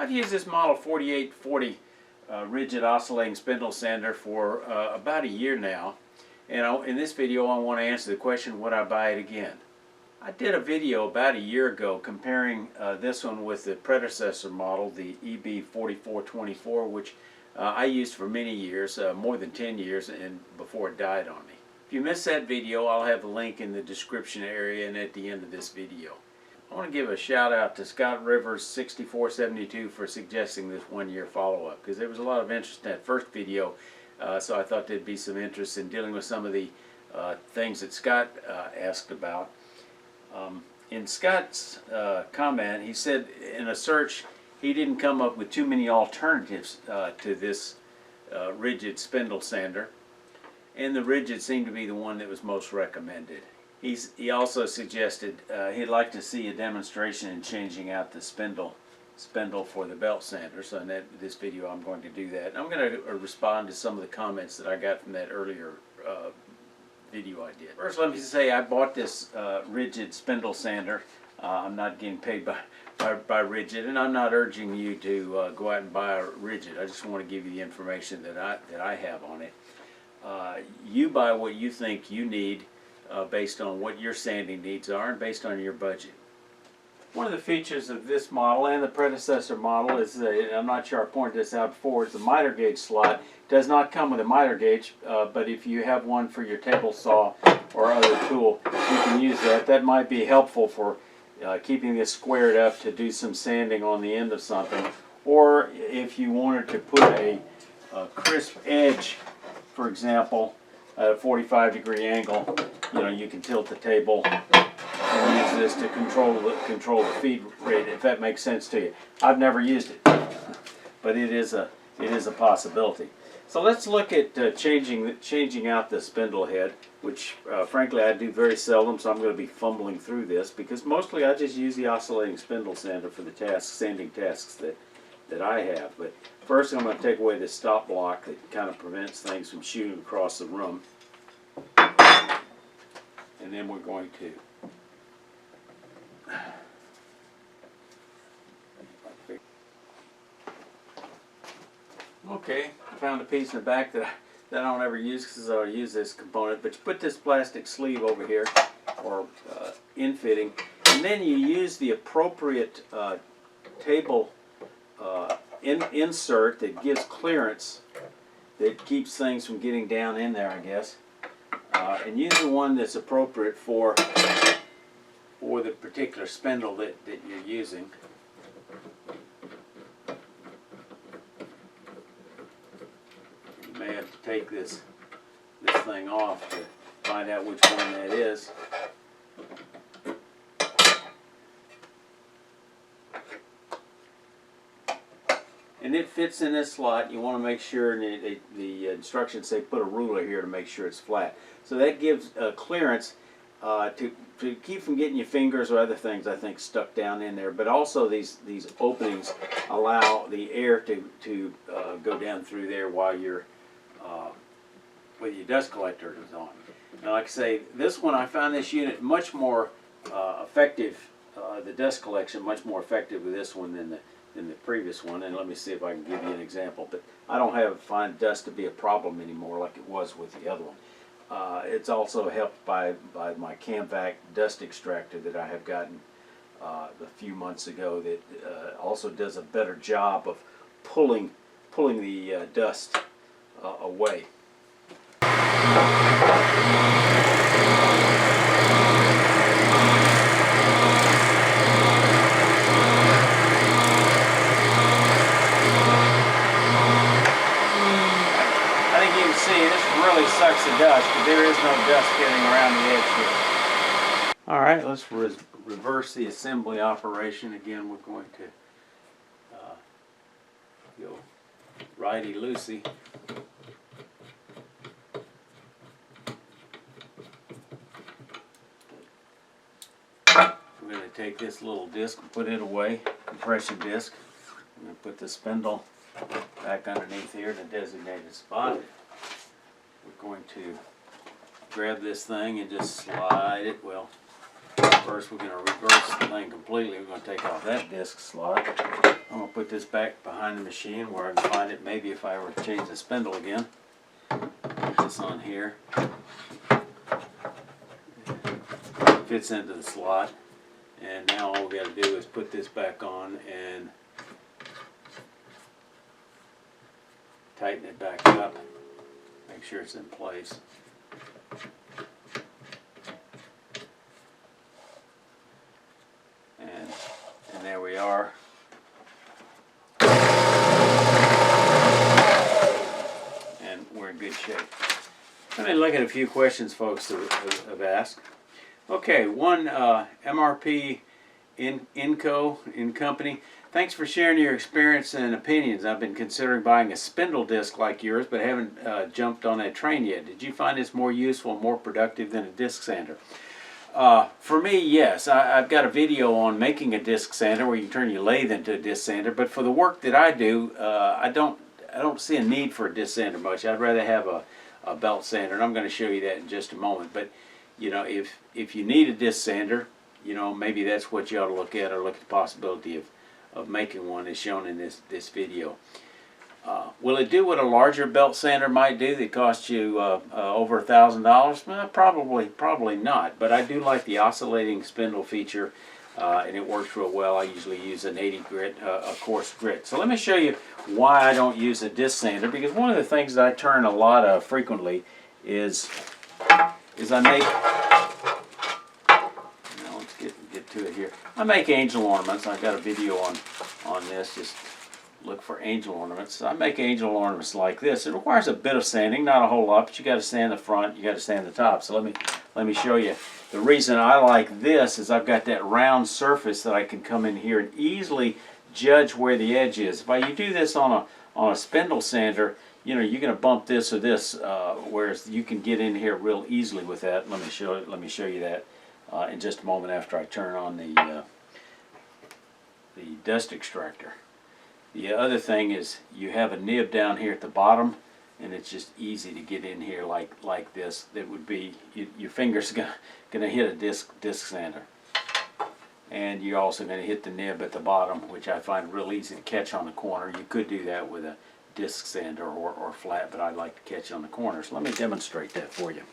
I've used this model 4840 Ridgid oscillating spindle sander for about a year now, and in this video I want to answer the question, would I buy it again? I did a video about a year ago comparing this one with the predecessor model, the EB4424, which I used for many years, more than 10 years, and before it died on me. If you missed that video, I'll have a link in the description area and at the end of this video. I want to give a shout out to Scott Rivers 6472 for suggesting this 1-year follow-up, because there was a lot of interest in that first video, so I thought there'd be some interest in dealing with some of the things that Scott asked about. In Scott's comment, he said in a search he didn't come up with too many alternatives to this Ridgid spindle sander, and the Ridgid seemed to be the one that was most recommended. He also suggested he'd like to see a demonstration in changing out the spindle for the belt sander. So in this video I'm going to do that. And I'm going to respond to some of the comments that I got from that earlier video I did. First, let me say I bought this Ridgid spindle sander. I'm not getting paid by Ridgid, and I'm not urging you to go out and buy a Ridgid. I just want to give you the information that I have on it. You buy what you think you need based on what your sanding needs are and based on your budget. One of the features of this model and the predecessor model is, I'm not sure I pointed this out before, is the miter gauge slot. It does not come with a miter gauge, but if you have one for your table saw or other tool, you can use that. That might be helpful for keeping this squared up to do some sanding on the end of something, or if you wanted to put a crisp edge, for example, at a 45-degree angle, you can tilt the table and use this to control the feed rate, if that makes sense to you. I've never used it, but it is a possibility. So let's look at changing out the spindle head, which frankly I do very seldom, so I'm going to be fumbling through this because mostly I just use the oscillating spindle sander for the sanding tasks that I have. But first I'm going to take away this stop block that kind of prevents things from shooting across the room. And then we're going to okay, I found a piece in the back that I don't ever use because I don't use this component, but you put this plastic sleeve over here, or in-fitting, and then you use the appropriate table insert that gives clearance, that keeps things from getting down in there, I guess, and use the one that's appropriate for the particular spindle that you're using. You may have to take this thing off to find out which one that is. And it fits in this slot. You want to make sure, and the instructions say put a ruler here to make sure it's flat. So that gives clearance to keep from getting your fingers or other things, I think, stuck down in there. But also these openings allow the air to go down through there while your dust collector is on. Now, like I say, this one, I found this unit much more effective, the dust collection much more effective with this one than the previous one. And let me see if I can give you an example. But I don't find dust to be a problem anymore like it was with the other one. It's also helped by my Camvac dust extractor that I have gotten a few months ago that also does a better job of pulling the dust away. Really sucks the dust, but there is no dust getting around the edge here. Alright, let's reverse the assembly operation. Again, we're going to go righty-loosey. We're going to take this little disc and put it away, compression disc. I'm going to put the spindle back underneath here in the designated spot. We're going to grab this thing and just slide it. Well, first we're going to reverse the thing completely. We're going to take off that disc slot. I'm going to put this back behind the machine where I can find it maybe if I were to change the spindle again. Put this on here. Fits into the slot. And now all we got to do is put this back on and tighten it back up. Make sure it's in place. And there we are. And we're in good shape. Let me look at a few questions folks have asked. Okay, one MRP in company. Thanks for sharing your experience and opinions. I've been considering buying a spindle disc like yours, but haven't jumped on that train yet. Did you find this more useful and more productive than a disc sander? For me, yes. I've got a video on making a disc sander where you can turn your lathe into a disc sander. But for the work that I do, I don't see a need for a disc sander much. I'd rather have a belt sander, and I'm going to show you that in just a moment. But you know, if you need a disc sander, you know, maybe that's what you ought to look at, or look at the possibility of making one as shown in this video. Will it do what a larger belt sander might do that costs you over $1,000? Well, probably not. But I do like the oscillating spindle feature, and it works real well. I usually use an 80 grit, a coarse grit. So let me show you why I don't use a disc sander, because one of the things that I turn a lot of frequently is I make, let's get to it here. I make angel ornaments. I've got a video on this. Just look for angel ornaments. I make angel ornaments like this. It requires a bit of sanding, not a whole lot, but you got to sand the front, you got to sand the top. So let me show you. The reason I like this is I've got that round surface that I can come in here and easily judge where the edge is. If you do this on a spindle sander, you know, you're going to bump this or this, whereas you can get in here real easily with that. Let me show you that in just a moment after I turn on the dust extractor. The other thing is you have a nib down here at the bottom, and it's just easy to get in here like this. That would be your fingers gonna hit a disc sander, and you're also going to hit the nib at the bottom, which I find real easy to catch on the corner. You could do that with a disc sander or flat, but I like to catch on the corner. So let me demonstrate that for you.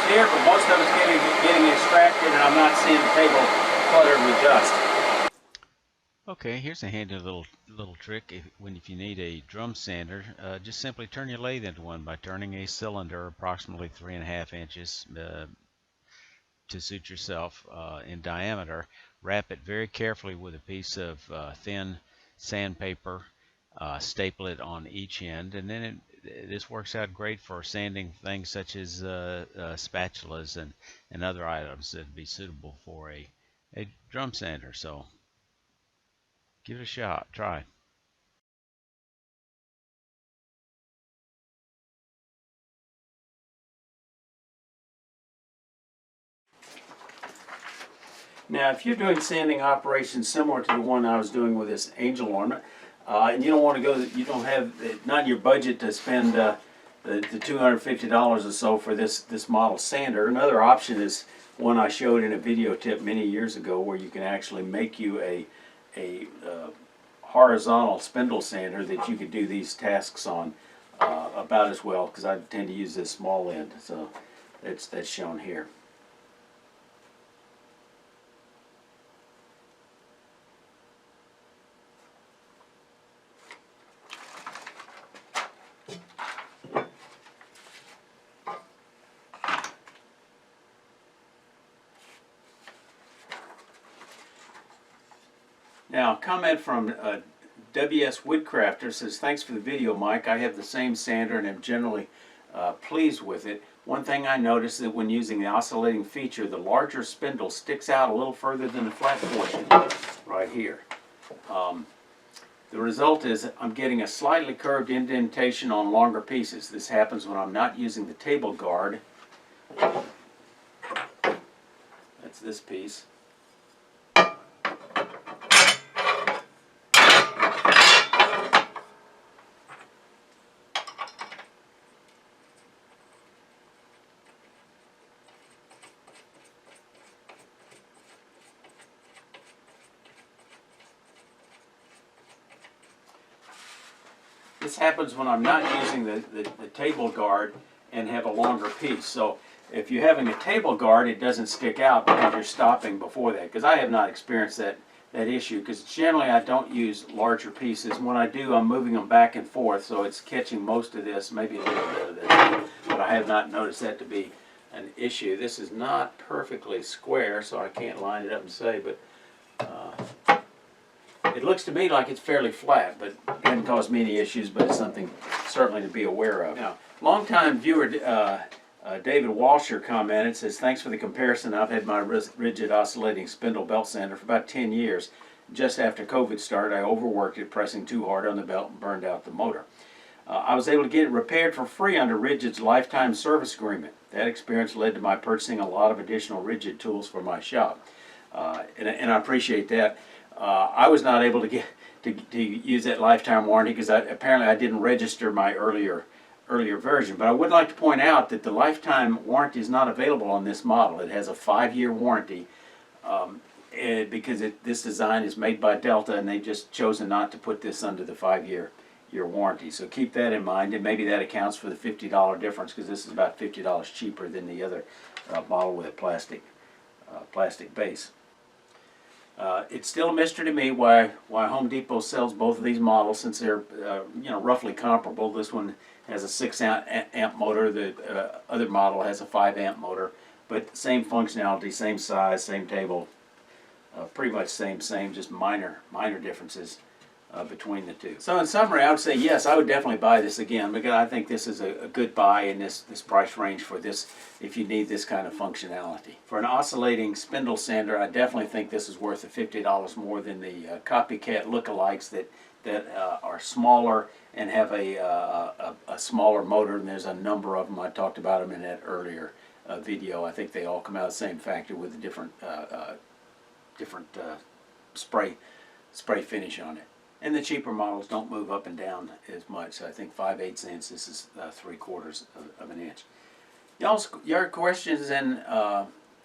Here, but most of it's getting extracted, and I'm not seeing the table cluttered with dust. Okay, here's a handy little trick. If you need a drum sander, just simply turn your lathe into one by turning a cylinder approximately 3.5 inches to suit yourself in diameter. Wrap it very carefully with a piece of thin sandpaper. Staple it on each end, and then this works out great for sanding things such as spatulas and other items that would be suitable for a drum sander. So give it a shot. Try. Now, if you're doing sanding operations similar to the one I was doing with this angel ornament, and you don't want to go, you don't have, not your budget to spend the $250 or so for this model sander. Another option is one I showed in a video tip many years ago, where you can actually make you a horizontal spindle sander that you could do these tasks on about as well, because I tend to use this small end. So that's shown here. Now, a comment from WS Woodcrafter says, thanks for the video, Mike. I have the same sander and am generally pleased with it. One thing I noticed that when using the oscillating feature, the larger spindle sticks out a little further than the flat portion right here. The result is I'm getting a slightly curved indentation on longer pieces. This happens when I'm not using the table guard. That's this piece. This happens when I'm not using the table guard and have a longer piece. So if you're having a table guard, it doesn't stick out because you're stopping before that. Because I have not experienced that issue, because generally I don't use larger pieces. When I do, I'm moving them back and forth, so it's catching most of this, maybe a little bit of this. But I have not noticed that to be an issue. This is not perfectly square, so I can't line it up and say, but it looks to me like it's fairly flat, but it hasn't caused me any issues, but it's something certainly to be aware of. Now, longtime viewer David Walsher commented, says, thanks for the comparison. I've had my Ridgid oscillating spindle belt sander for about 10 years. Just after COVID started, I overworked it, pressing too hard on the belt and burned out the motor. I was able to get it repaired for free under Ridgid's lifetime service agreement. That experience led to my purchasing a lot of additional Ridgid tools for my shop, and I appreciate that. I was not able to get to use that lifetime warranty because apparently I didn't register my earlier version. But I would like to point out that the lifetime warranty is not available on this model. It has a 5-year warranty because this design is made by Delta, and they've just chosen not to put this under the 5-year warranty. So keep that in mind, and maybe that accounts for the $50 difference, because this is about $50 cheaper than the other model with a plastic base. It's still a mystery to me why Home Depot sells both of these models, since they're roughly comparable. This one has a 6 amp motor. The other model has a 5 amp motor, but same functionality, same size, same table, pretty much same, just minor differences between the two. So in summary, I would say yes, I would definitely buy this again, because I think this is a good buy in this price range for this, if you need this kind of functionality. For an oscillating spindle sander, I definitely think this is worth the $50 more than the copycat lookalikes that are smaller and have a smaller motor, and there's a number of them. I talked about them in that earlier video. I think they all come out of the same factory with a different spray finish on it. And the cheaper models don't move up and down as much. So I think 5/8 inch, this is 3/4 of an inch. Your questions and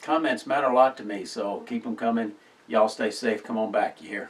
comments matter a lot to me, so keep them coming. Y'all stay safe. Come on back, you hear?